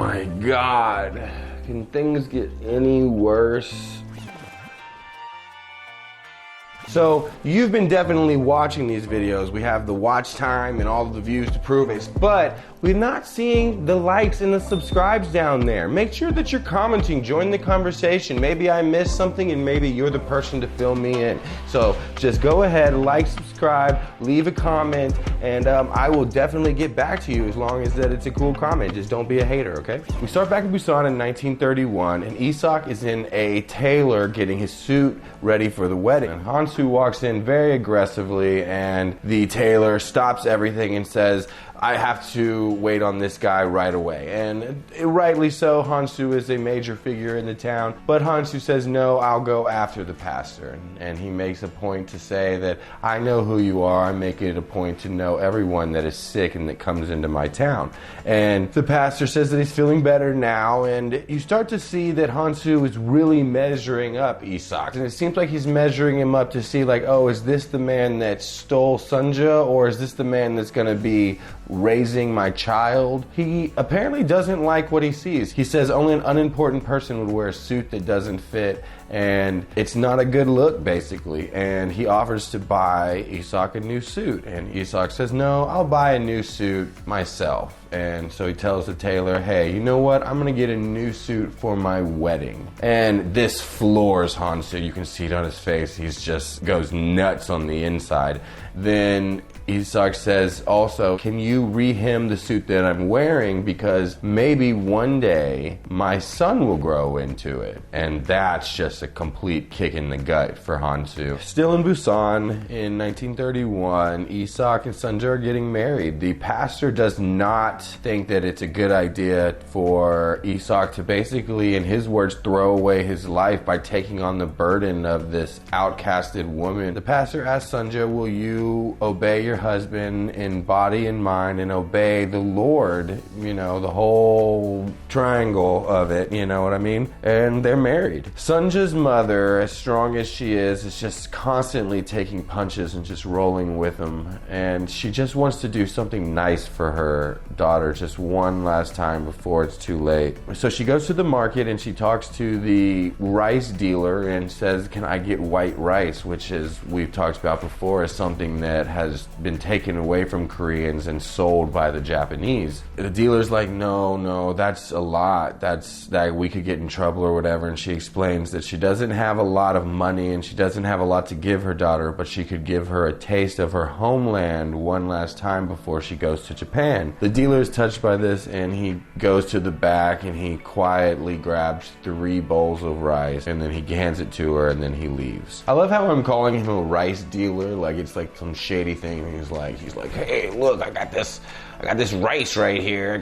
my God. Can things get any worse? So you've been definitely watching these videos. We have the watch time and all of the views to prove it, but we're not seeing the likes and the subscribes down there. Make sure that you're commenting, join the conversation. Maybe I missed something and maybe you're the person to fill me in. So just go ahead, like, subscribe, leave a comment, and I will definitely get back to you as long as that it's a cool comment. Just don't be a hater, okay? We start back in Busan in 1931, and Isak is in a tailor getting his suit ready for the wedding. And Hansu walks in very aggressively, and the tailor stops everything and says, I have to wait on this guy right away. And rightly so, Hansu is a major figure in the town, but Hansu says, no, I'll go after the pastor. And he makes a point to say that I know who you are. I make it a point to know everyone that is sick and that comes into my town. And the pastor says that he's feeling better now, and you start to see that Hansu is really measuring up Isak. And it seems like he's measuring him up to see like, oh, is this the man that stole Sunja, or is this the man that's gonna be raising my child? He apparently doesn't like what he sees. He says only an unimportant person would wear a suit that doesn't fit, and it's not a good look, basically. And he offers to buy Isak a new suit, and Isak says, no, I'll buy a new suit myself. And so he tells the tailor, hey, you know what? I'm gonna get a new suit for my wedding. And this floors Hansu. You can see it on his face. He's just goes nuts on the inside. Then Isak says also, can you rehem the suit that I'm wearing, because maybe one day my son will grow into it. And that's just a complete kick in the gut for Hansu. Still in Busan in 1931, Isak and Sunja are getting married. The pastor does not think that it's a good idea for Isak to basically, in his words, throw away his life by taking on the burden of this outcasted woman. The pastor asks Sunja, will you obey your husband in body and mind and obey the Lord, you know, the whole triangle of it, you know what I mean? And they're married. Sunja's mother, as strong as she is just constantly taking punches and just rolling with them. And she just wants to do something nice for her daughter just one last time before it's too late. So she goes to the market and she talks to the rice dealer and says, can I get white rice, which is, we've talked about before, is something that has been taken away from Koreans and sold by the Japanese. The dealer's like, no, that's a lot. That we could get in trouble or whatever. And she explains that she doesn't have a lot of money and she doesn't have a lot to give her daughter, but she could give her a taste of her homeland one last time before she goes to Japan. The dealer is touched by this, and he goes to the back and he quietly grabs 3 bowls of rice, and then he hands it to her, and then he leaves. I love how I'm calling him a rice dealer, like it's like some shady thing. He's like, hey, look, I got this rice right here.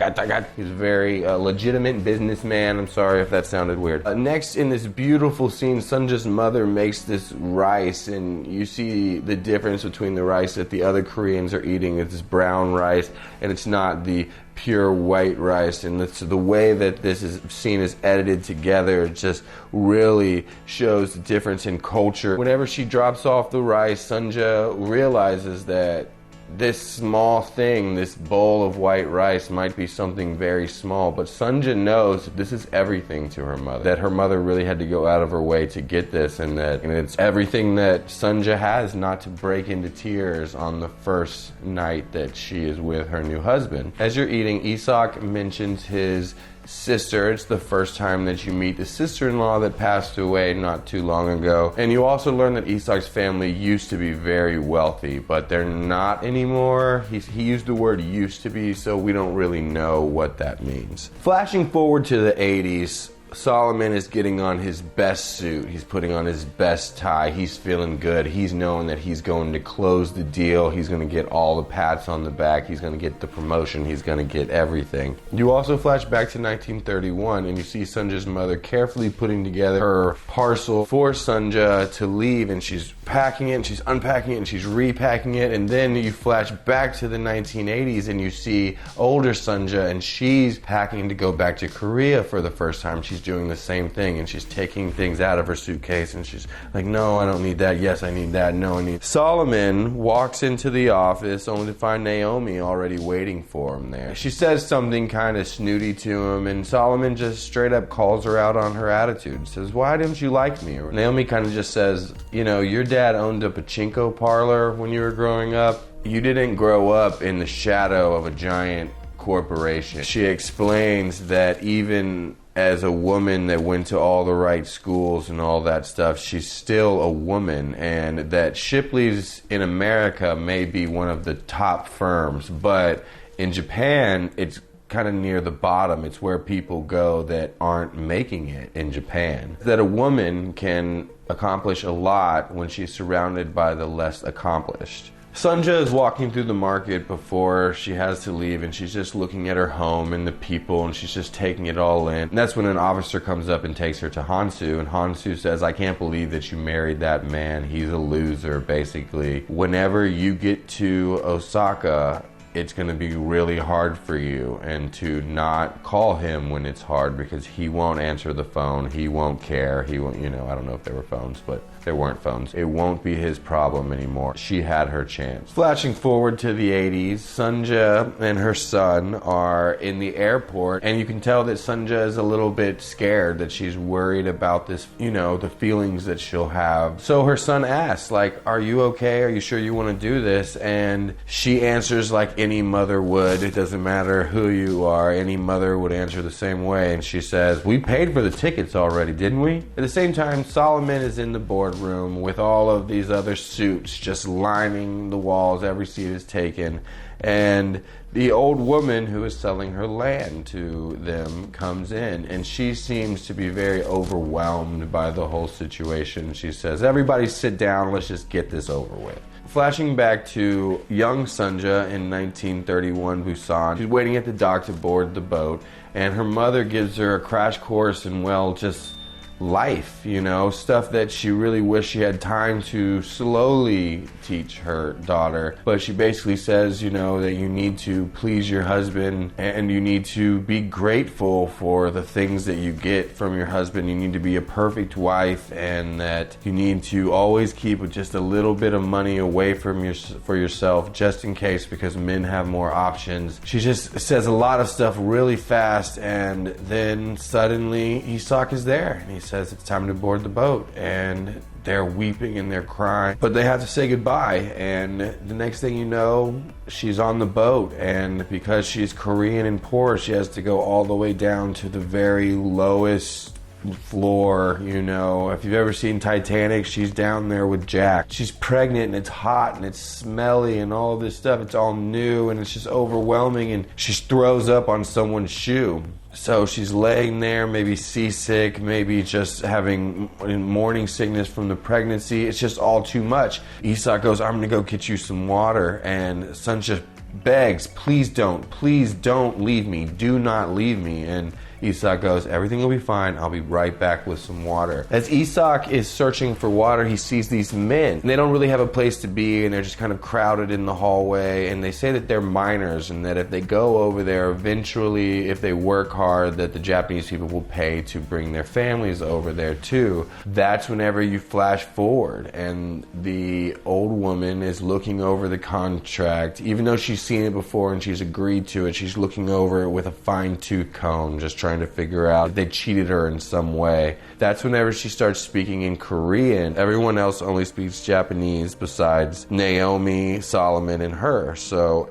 He's a very legitimate businessman. I'm sorry if that sounded weird. Next, in this beautiful scene, Sunja's mother makes this rice, and you see the difference between the rice that the other Koreans are eating. It's this brown rice, and it's not the pure white rice. And it's the way that this is scene is edited together, it just really shows the difference in culture. Whenever she drops off the rice, Sunja realizes that this small thing, this bowl of white rice, might be something very small, but Sunja knows this is everything to her mother, that her mother really had to go out of her way to get this, and that it's everything that Sunja has not to break into tears on the first night that she is with her new husband. As you're eating, Isak mentions his sister. It's the first time that you meet the sister-in-law that passed away not too long ago. And you also learn that Isak's family used to be very wealthy, but they're not anymore. He used the word used to be, so we don't really know what that means. Flashing forward to the 80s, Solomon is getting on his best suit. He's putting on his best tie. He's feeling good. He's knowing that he's going to close the deal. He's going to get all the pats on the back. He's going to get the promotion. He's going to get everything. You also flash back to 1931, and you see Sunja's mother carefully putting together her parcel for Sunja to leave, and she's packing it, and she's unpacking it, and she's repacking it. And then you flash back to the 1980s, and you see older Sunja, and she's packing to go back to Korea for the first time. She's doing the same thing, and she's taking things out of her suitcase, and she's like, no, I don't need that. Yes, I need that. No, I need. Solomon walks into the office only to find Naomi already waiting for him there. She says something kind of snooty to him, and Solomon just straight up calls her out on her attitude. Says, why didn't you like me? Or Naomi kind of just says, you know, your dad owned a Pachinko parlor when you were growing up. You didn't grow up in the shadow of a giant corporation. She explains that even as a woman that went to all the right schools and all that stuff, she's still a woman, and that Shipley's in America may be one of the top firms, but in Japan, it's kind of near the bottom. It's where people go that aren't making it in Japan. That a woman can accomplish a lot when she's surrounded by the less accomplished. Sunja is walking through the market before she has to leave, and she's just looking at her home and the people, and she's just taking it all in. And that's when an officer comes up and takes her to Hansu, and Hansu says, I can't believe that you married that man. He's a loser, basically. Whenever you get to Osaka, it's going to be really hard for you, and to not call him when it's hard, because he won't answer the phone, he won't care, he won't, you know, I don't know if there were phones, but there weren't phones. It won't be his problem anymore. She had her chance. Flashing forward to the 80s, Sunja and her son are in the airport, and you can tell that Sunja is a little bit scared, that she's worried about this, you know, the feelings that she'll have. So her son asks, like, are you okay? Are you sure you want to do this? And she answers like any mother would. It doesn't matter who you are. Any mother would answer the same way. And she says, we paid for the tickets already, didn't we? At the same time, Solomon is in the boardroom with all of these other suits just lining the walls. Every seat is taken. And the old woman who is selling her land to them comes in, and she seems to be very overwhelmed by the whole situation. She says, everybody sit down, let's just get this over with. Flashing back to young Sunja in 1931 Busan, she's waiting at the dock to board the boat, and her mother gives her a crash course in, well, just life, you know, stuff that she really wished she had time to slowly teach her daughter. But she basically says, you know, that you need to please your husband, and you need to be grateful for the things that you get from your husband. You need to be a perfect wife, and that you need to always keep just a little bit of money away from for yourself, just in case, because men have more options. She just says a lot of stuff really fast, and then suddenly Isak is there, and he says it's time to board the boat, and they're weeping and they're crying, but they have to say goodbye. And the next thing you know, she's on the boat, and because she's Korean and poor, she has to go all the way down to the very lowest floor. You know, if you've ever seen Titanic, she's down there with Jack. She's pregnant, and it's hot and it's smelly and all this stuff. It's all new, and it's just overwhelming, and she throws up on someone's shoe. So she's laying there, maybe seasick, maybe just having morning sickness from the pregnancy. It's just all too much. Isak goes, I'm gonna go get you some water, and Sunja begs, please don't leave me, do not leave me. And Isak goes, everything will be fine, I'll be right back with some water. As Isak is searching for water, he sees these men. And they don't really have a place to be, and they're just kind of crowded in the hallway, and they say that they're miners, and that if they go over there, eventually, if they work hard, that the Japanese people will pay to bring their families over there too. That's whenever you flash forward, and the old woman is looking over the contract. Even though she's seen it before and she's agreed to it, she's looking over it with a fine-tooth comb, just trying to figure out if they cheated her in some way. That's whenever she starts speaking in Korean. Everyone else only speaks Japanese besides Naomi, Solomon, and her,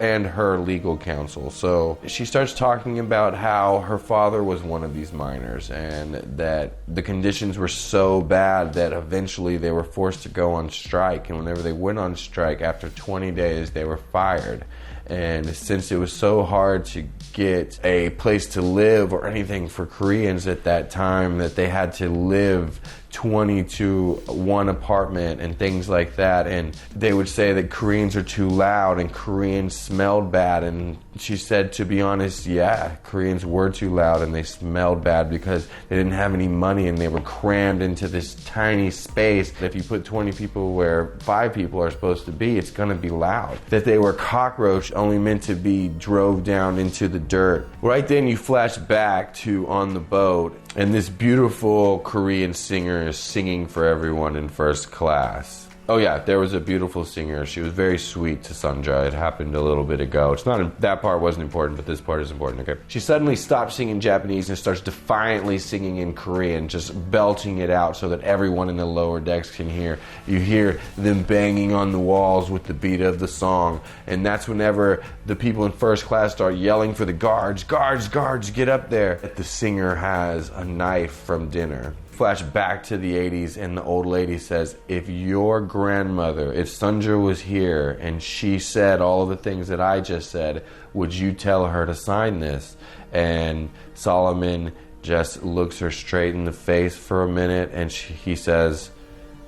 and her legal counsel. So she starts talking about how her father was one of these miners, and that the conditions were so bad that eventually they were forced to go on strike, and whenever they went on strike, after 20 days they were fired. And since it was so hard to get a place to live or anything for Koreans at that time, that they had to live 20 to 1 apartment and things like that. And they would say that Koreans are too loud and Koreans smelled bad. And she said, to be honest, yeah, Koreans were too loud and they smelled bad because they didn't have any money and they were crammed into this tiny space. If you put 20 people where 5 people are supposed to be, it's gonna be loud. That they were cockroach only meant to be drove down into the dirt. Right then you flash back to on the boat, And this beautiful Korean singer is singing for everyone in first class. Oh yeah, there was a beautiful singer. She was very sweet to Sunja. It happened a little bit ago. That part wasn't important, but this part is important, okay? She suddenly stops singing Japanese and starts defiantly singing in Korean, just belting it out so that everyone in the lower decks can hear. You hear them banging on the walls with the beat of the song, and that's whenever the people in first class start yelling for the guards, guards, get up there. The singer has a knife from dinner. Flash back to the 80s, and the old lady says, if your grandmother, if Sunja was here and she said all of the things that I just said, would you tell her to sign this? And Solomon just looks her straight in the face for a minute, and he says,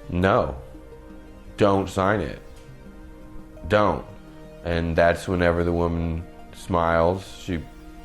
no, don't sign it. Don't. And that's whenever the woman smiles, she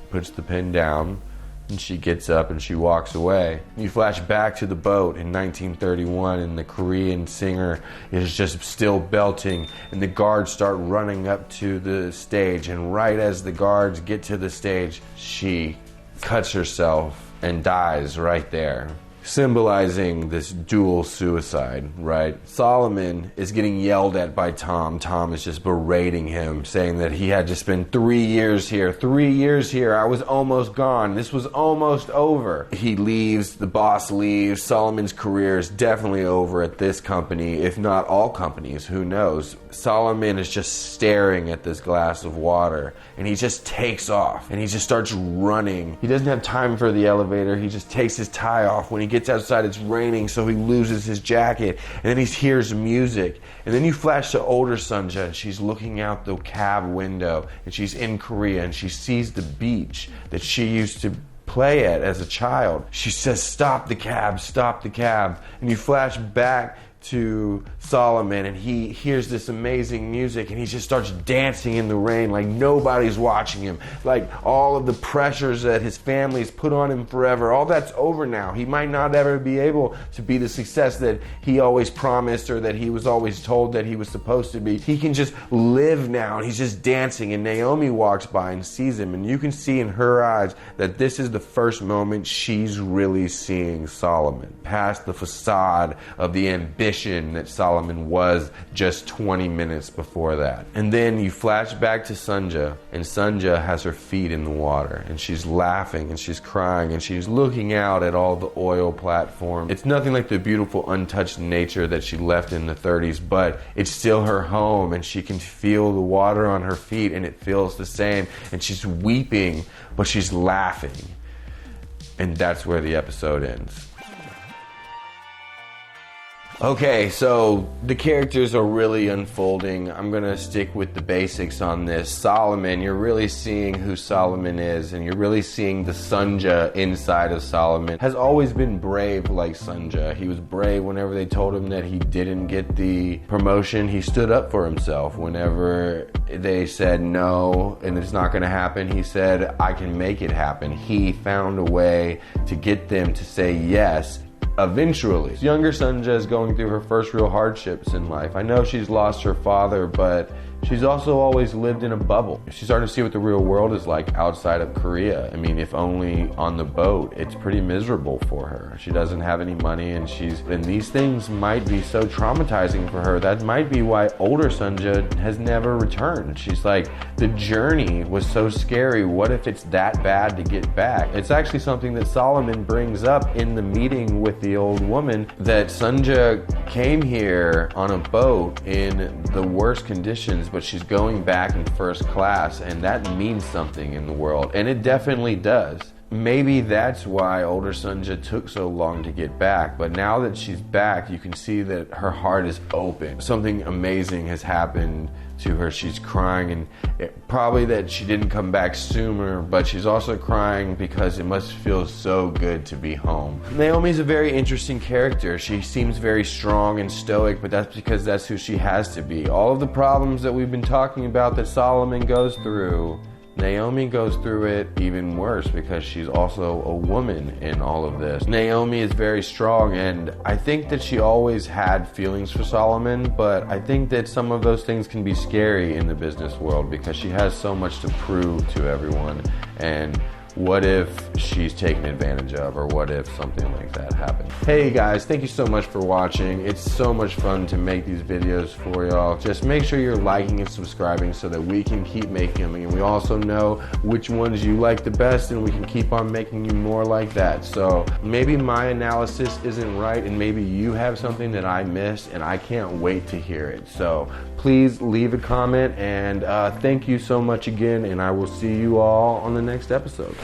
puts the pen down, and she gets up and she walks away. You flash back to the boat in 1931, and the Korean singer is just still belting, and the guards start running up to the stage, and right as the guards get to the stage, she cuts herself and dies right there, symbolizing this dual suicide, right? Solomon is getting yelled at by Tom. Tom is just berating him, saying that he had to spend 3 years here. 3 years here. I was almost gone. This was almost over. He leaves. The boss leaves. Solomon's career is definitely over at this company, if not all companies. Who knows? Solomon is just staring at this glass of water, and he just takes off, and he just starts running. He doesn't have time for the elevator. He just takes his tie off. When he gets outside, it's raining, so he loses his jacket, and then he hears music. And then you flash to older Sunja, and she's looking out the cab window, and she's in Korea, and she sees the beach that she used to play at as a child. She says, stop the cab, stop the cab. And you flash back to Solomon, and he hears this amazing music, and he just starts dancing in the rain like nobody's watching him. Like all of the pressures that his family's put on him forever, all that's over now. He might not ever be able to be the success that he always promised, or that he was always told that he was supposed to be. He can just live now, and he's just dancing, and Naomi walks by and sees him, and you can see in her eyes that this is the first moment she's really seeing Solomon, past the facade of the ambition that Solomon was just 20 minutes before that. And then you flash back to Sunja, and Sunja has her feet in the water, and she's laughing, and she's crying, and she's looking out at all the oil platform. It's nothing like the beautiful untouched nature that she left in the 30s, but it's still her home, and she can feel the water on her feet, and it feels the same, and she's weeping, but she's laughing. And that's where the episode ends. Okay, so the characters are really unfolding. I'm gonna stick with the basics on this. Solomon, you're really seeing who Solomon is, and you're really seeing the Sunja inside of Solomon. Has always been brave like Sunja. He was brave whenever they told him that he didn't get the promotion. He stood up for himself. Whenever they said no and it's not gonna happen, he said, I can make it happen. He found a way to get them to say yes. Eventually. Younger Sunja is going through her first real hardships in life. I know she's lost her father, but she's also always lived in a bubble. She's starting to see what the real world is like outside of Korea. I mean, if only on the boat, it's pretty miserable for her. She doesn't have any money, and these things might be so traumatizing for her. That might be why older Sunja has never returned. She's like, the journey was so scary. What if it's that bad to get back? It's actually something that Solomon brings up in the meeting with the old woman, that Sunja came here on a boat in the worst conditions, but she's going back in first class, and that means something in the world, and it definitely does. Maybe that's why older Sunja took so long to get back, but now that she's back, you can see that her heart is open. Something amazing has happened to her. She's crying, and probably that she didn't come back sooner, but she's also crying because it must feel so good to be home. Naomi's a very interesting character. She seems very strong and stoic, but that's because that's who she has to be. All of the problems that we've been talking about that Solomon goes through, Naomi goes through it even worse because she's also a woman in all of this. Naomi is very strong, and I think that she always had feelings for Solomon, but I think that some of those things can be scary in the business world because she has so much to prove to everyone. And what if she's taken advantage of, or what if something like that happened? Hey guys, thank you so much for watching. It's so much fun to make these videos for y'all. Just make sure you're liking and subscribing so that we can keep making them, and we also know which ones you like the best, and we can keep on making you more like that. So maybe my analysis isn't right, and maybe you have something that I missed, and I can't wait to hear it. So please leave a comment, and thank you so much again, and I will see you all on the next episode.